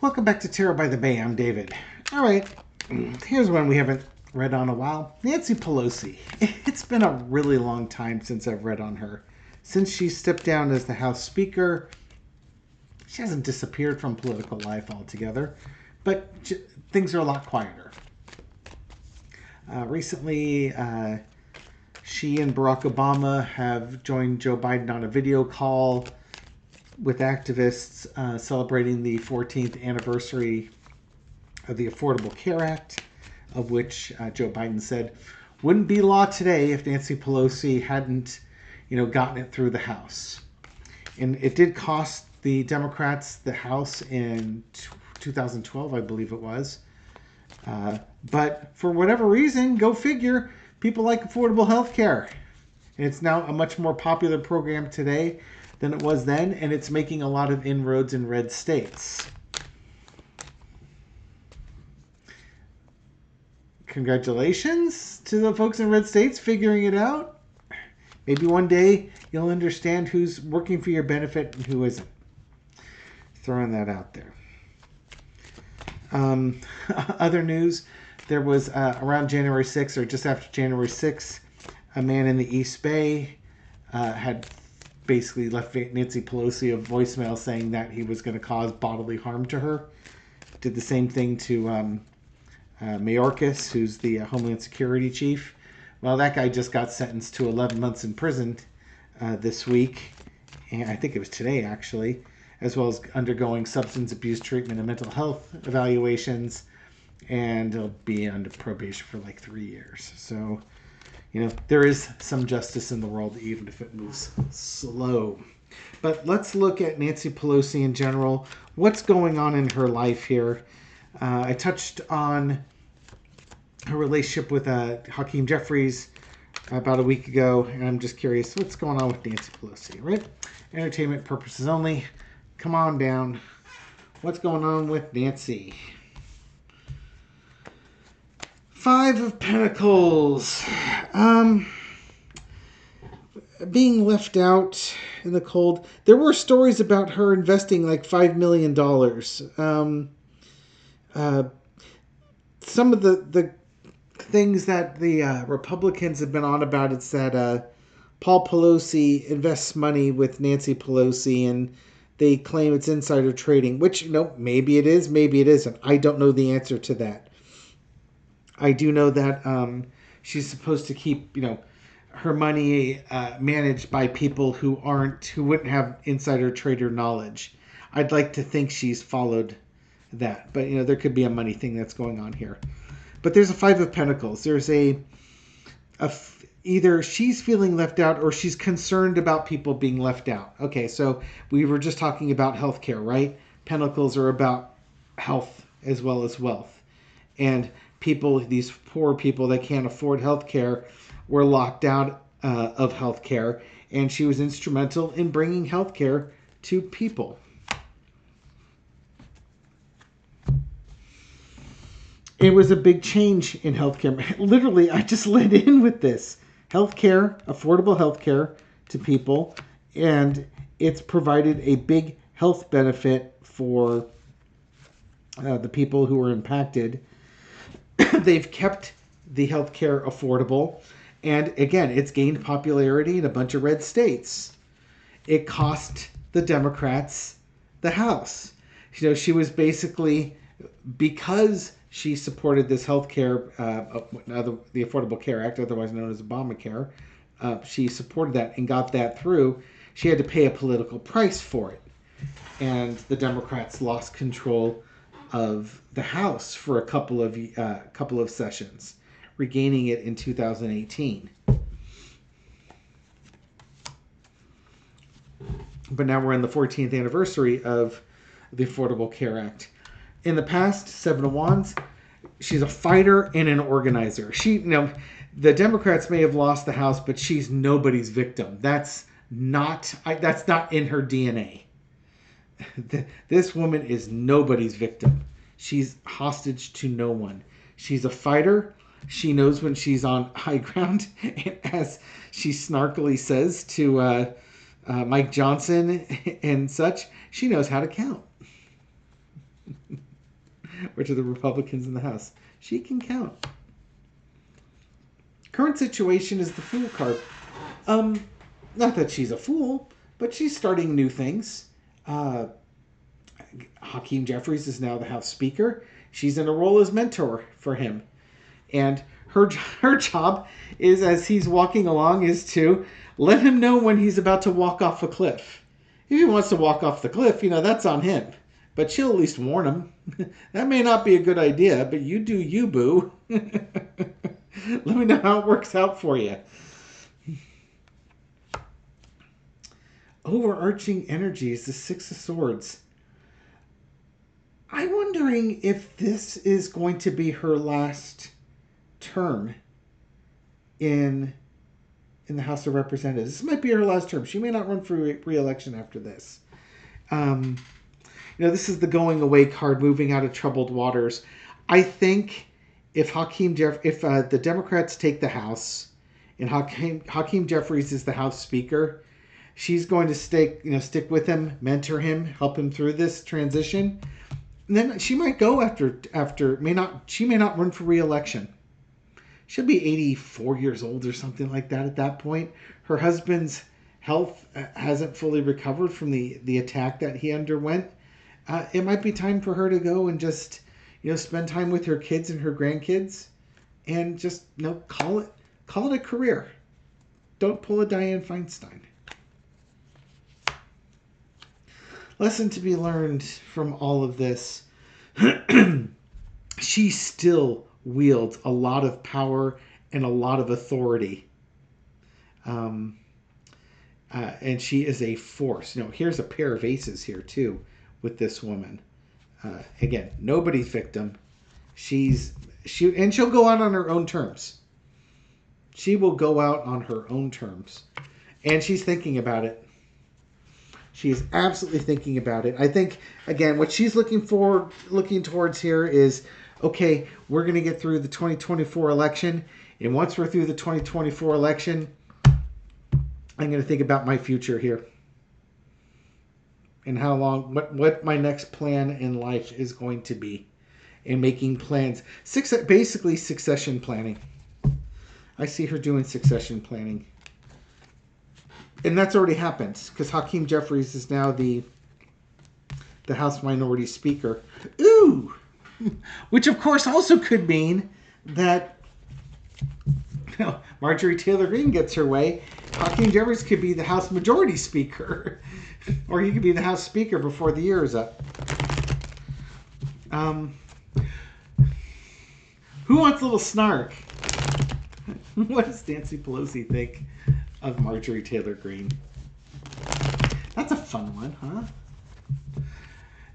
Welcome back to Tarot by the Bay. I'm David. All right, here's one we haven't read on a while. Nancy Pelosi. It's been a really long time since I've read on her. Since she stepped down as the House Speaker, she hasn't disappeared from political life altogether, but things are a lot quieter. Recently, she and Barack Obama have joined Joe Biden on a video call with activists celebrating the 14th anniversary of the Affordable Care Act, of which Joe Biden said wouldn't be law today if Nancy Pelosi hadn't, gotten it through the House. And it did cost the Democrats the House in 2012, I believe it was. But for whatever reason, go figure, people like affordable health care. And it's now a much more popular program today than it was then, and it's making a lot of inroads in red states. Congratulations to the folks in red states figuring it out. Maybe one day you'll understand who's working for your benefit and who isn't. Throwing that out there. Other news, there was around January 6th or just after January 6th, a man in the East Bay had basically left Nancy Pelosi a voicemail saying that he was going to cause bodily harm to her. Did the same thing to Mayorkas, who's the Homeland Security chief. Well, that guy just got sentenced to 11 months in prison this week, and I think it was today actually, as well as undergoing substance abuse treatment and mental health evaluations, and he'll be under probation for like 3 years. So, there is some justice in the world, even if it moves slow. But let's look at Nancy Pelosi in general. What's going on in her life here? I touched on her relationship with Hakeem Jeffries about a week ago, and I'm just curious, what's going on with Nancy Pelosi, right? Entertainment purposes only. Come on down. What's going on with Nancy? Five of Pentacles. Being left out in the cold. There were stories about her investing like $5 million. Some of the things that the Republicans have been on about, it's that Paul Pelosi invests money with Nancy Pelosi, and they claim it's insider trading, which, maybe it is, maybe it isn't. I don't know the answer to that. I do know that she's supposed to keep, her money managed by people who wouldn't have insider trader knowledge. I'd like to think she's followed that, but there could be a money thing that's going on here. But there's a Five of Pentacles. There's either she's feeling left out or she's concerned about people being left out. Okay, so we were just talking about healthcare, right? Pentacles are about health as well as wealth. And people, these poor people that can't afford healthcare, were locked out of healthcare, and she was instrumental in bringing healthcare to people. It was a big change in healthcare. Literally, I just led in with this. Healthcare, affordable healthcare to people, and it's provided a big health benefit for the people who were impacted. They've kept the healthcare affordable, and again, it's gained popularity in a bunch of red states. It cost the Democrats the House. She was basically, because she supported this healthcare, the Affordable Care Act, otherwise known as Obamacare. She supported that and got that through. She had to pay a political price for it, and the Democrats lost control of the House for a couple of sessions, regaining it in 2018. But now we're in the 14th anniversary of the Affordable Care Act. In the past, Seven of Wands, she's a fighter and an organizer. The Democrats may have lost the House, but she's nobody's victim. That's not in her DNA. This woman is nobody's victim. She's hostage to no one. She's a fighter. She knows when she's on high ground. And as she snarkily says to Mike Johnson and such, she knows how to count. which are the Republicans in the House. She can count. Current situation is the Fool card. Not that she's a fool, but she's starting new things. Hakeem Jeffries is now the House Speaker. She's in a role as mentor for him. And her job is, as he's walking along, is to let him know when he's about to walk off a cliff. If he wants to walk off the cliff, that's on him. But she'll at least warn him. That may not be a good idea, but you do you, boo. Let me know how it works out for you. Overarching energy is the Six of Swords. I'm wondering if this is going to be her last term in the House of Representatives. This might be her last term. She may not run for re-election after this. This is the going away card, moving out of troubled waters. I think if the Democrats take the House and Hakeem Jeffries is the House Speaker, she's going to stick with him, mentor him, help him through this transition. And then she might go she may not run for re-election. She'll be 84 years old or something like that at that point. Her husband's health hasn't fully recovered from the attack that he underwent. It might be time for her to go and just, spend time with her kids and her grandkids and just, call it a career. Don't pull a Dianne Feinstein. Lesson to be learned from all of this. She still wields a lot of power and a lot of authority. And she is a force. Here's a pair of aces here too with this woman. Again, nobody's victim. And she'll go out on her own terms. She will go out on her own terms. And she's thinking about it. She is absolutely thinking about it. I think, again, what she's looking towards here is, okay, we're going to get through the 2024 election. And once we're through the 2024 election, I'm going to think about my future here. And how long, what my next plan in life is going to be. And making plans. Basically succession planning. I see her doing succession planning. And that's already happened, because Hakeem Jeffries is now the House Minority Speaker. Ooh! Which, of course, also could mean that Marjorie Taylor Greene gets her way. Hakeem Jeffries could be the House Majority Speaker. Or he could be the House Speaker before the year is up. Who wants a little snark? What does Nancy Pelosi think of Marjorie Taylor Greene? That's a fun one, huh?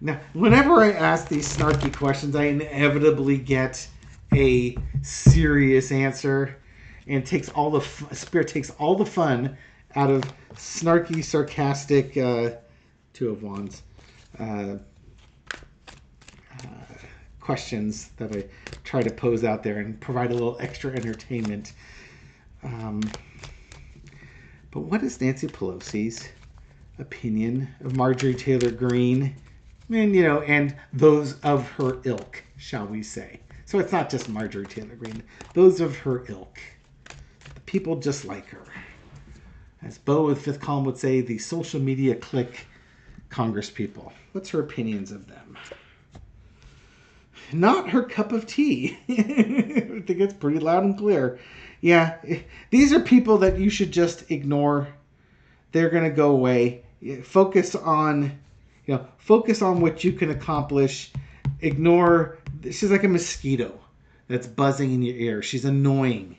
Now, whenever I ask these snarky questions, I inevitably get a serious answer, and Spirit takes all the fun out of snarky, sarcastic, Two of Wands questions that I try to pose out there and provide a little extra entertainment. But what is Nancy Pelosi's opinion of Marjorie Taylor Greene and those of her ilk, shall we say? So it's not just Marjorie Taylor Greene, those of her ilk, the people just like her. As Bo with Fifth Column would say, the social media clique Congress people. What's her opinions of them? Not her cup of tea. I think it's pretty loud and clear. Yeah, these are people that you should just ignore. They're going to go away. Focus on what you can accomplish. Ignore. She's like a mosquito that's buzzing in your ear. She's annoying,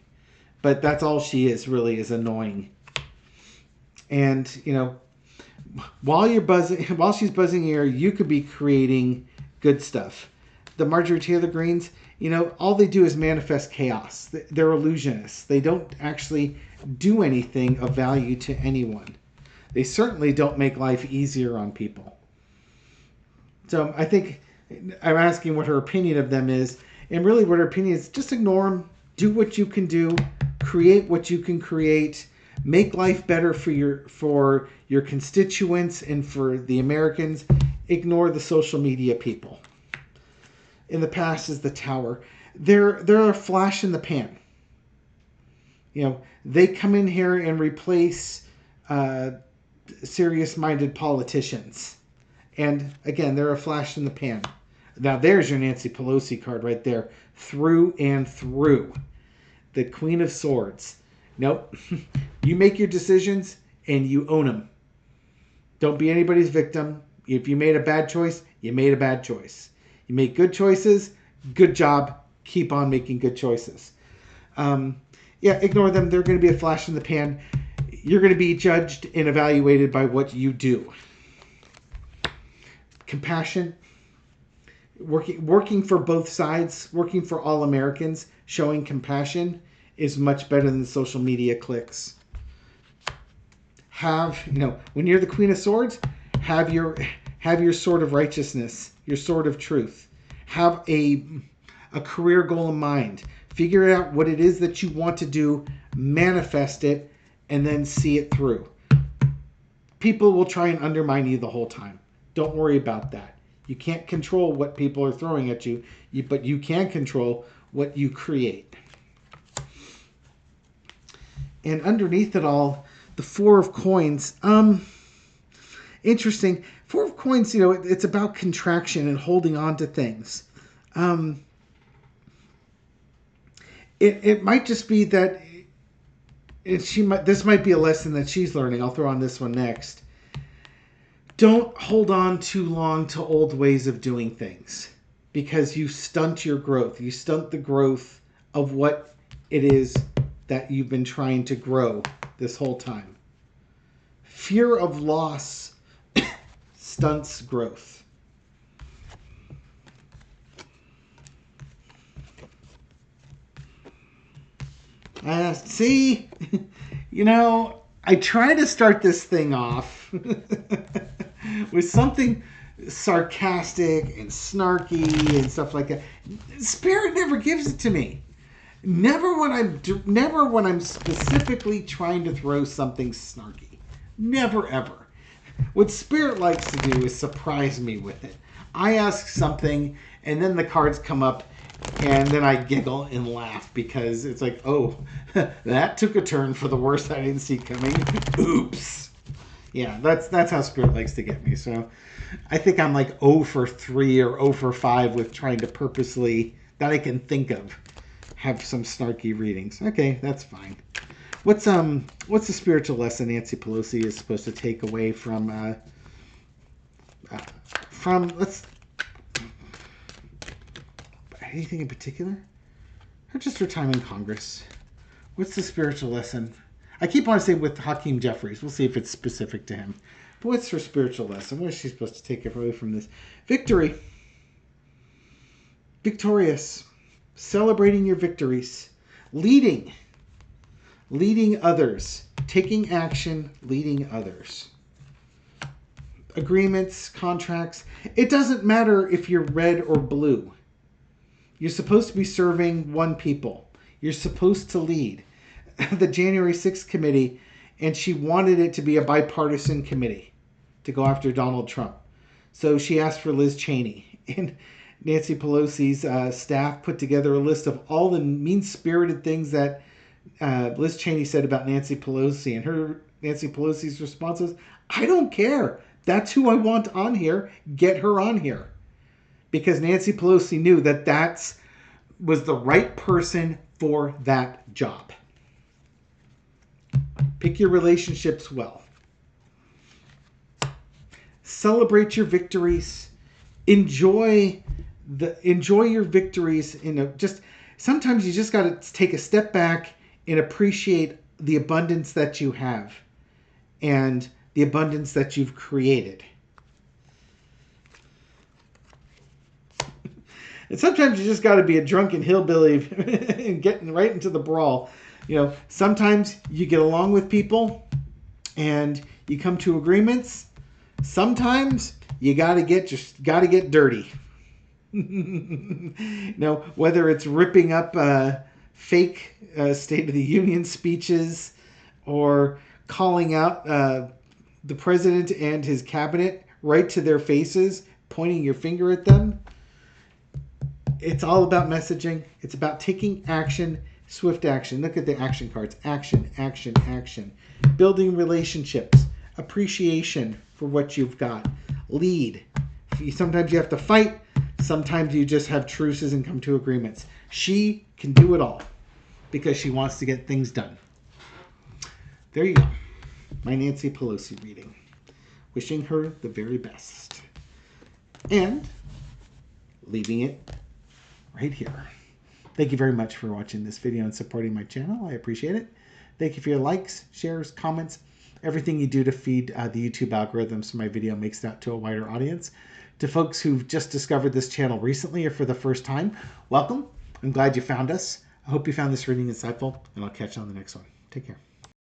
but that's all she is. Really, is annoying. And while she's buzzing in your ear, you could be creating good stuff. The Marjorie Taylor Greenes, all they do is manifest chaos. They're illusionists. They don't actually do anything of value to anyone. They certainly don't make life easier on people. So I think I'm asking what her opinion of them is. And really what her opinion is, just ignore them. Do what you can do. Create what you can create. Make life better for your constituents and for the Americans. Ignore the social media people. in the past is the tower. They're a flash in the pan. They come in here and replace serious-minded politicians. And again, they're a flash in the pan. Now there's your Nancy Pelosi card right there. Through and through. The Queen of Swords. Nope. You make your decisions and you own them. Don't be anybody's victim. If you made a bad choice, you made a bad choice. You make good choices, good job. Keep on making good choices. Ignore them. They're going to be a flash in the pan. You're going to be judged and evaluated by what you do. Compassion. Working for both sides, working for all Americans, showing compassion is much better than social media clicks. When you're the Queen of Swords, have your sword of righteousness, your sword of truth. Have a career goal in mind. Figure out what it is that you want to do, manifest it, and then see it through. People will try and undermine you the whole time. Don't worry about that. You can't control what people are throwing at you, but you can control what you create. And underneath it all, the Four of Coins. Interesting. Four of Coins, it's about contraction and holding on to things. It might just be that this might be a lesson that she's learning. I'll throw on this one next. Don't hold on too long to old ways of doing things, because you stunt your growth. You stunt the growth of what it is that you've been trying to grow this whole time. Fear of loss stunts growth. See, I try to start this thing off with something sarcastic and snarky and stuff like that. Spirit never gives it to me. Never when I'm specifically trying to throw something snarky. Never ever. What Spirit likes to do is surprise me with it. I ask something and then the cards come up and then I giggle and laugh because it's like, oh, that took a turn for the worst I didn't see coming. Oops. Yeah, that's how Spirit likes to get me. So I think I'm like 0 for 3 or 0 for 5 with trying to purposely, that I can think of, have some snarky readings. Okay, that's fine. What's the spiritual lesson Nancy Pelosi is supposed to take away from anything in particular? Or just her time in Congress? What's the spiritual lesson? I keep on saying with Hakeem Jeffries. We'll see if it's specific to him. But what's her spiritual lesson? What is she supposed to take away from this? Victory. Victorious. Celebrating your victories. Leading others. Taking action, leading others. Agreements, contracts. It doesn't matter if you're red or blue. You're supposed to be serving one people. You're supposed to lead. The January 6th committee, and she wanted it to be a bipartisan committee to go after Donald Trump. So she asked for Liz Cheney. And Nancy Pelosi's staff put together a list of all the mean-spirited things that Liz Cheney said about Nancy Pelosi. And Nancy Pelosi's response was, I don't care. That's who I want on here. Get her on here. Because Nancy Pelosi knew that was the right person for that job. Pick your relationships well. Celebrate your victories. Enjoy your victories. Sometimes you just got to take a step back and appreciate the abundance that you have and the abundance that you've created. And sometimes you just got to be a drunken hillbilly and getting right into the brawl. Sometimes you get along with people and you come to agreements. Sometimes you got to get dirty. Whether it's ripping up fake State of the Union speeches or calling out the president and his cabinet right to their faces, pointing your finger at them. It's all about messaging. It's about taking action, swift action. Look at the action cards. Action, action, action. Building relationships. Appreciation for what you've got. Lead. Sometimes you have to fight. Sometimes you just have truces and come to agreements. She can do it all because she wants to get things done. There you go. My Nancy Pelosi reading. Wishing her the very best. And leaving it right here. Thank you very much for watching this video and supporting my channel. I appreciate it. Thank you for your likes, shares, comments, everything you do to feed the YouTube algorithm so my video makes it out to a wider audience. To folks who've just discovered this channel recently or for the first time, welcome. I'm glad you found us. I hope you found this reading insightful, and I'll catch you on the next one. Take care.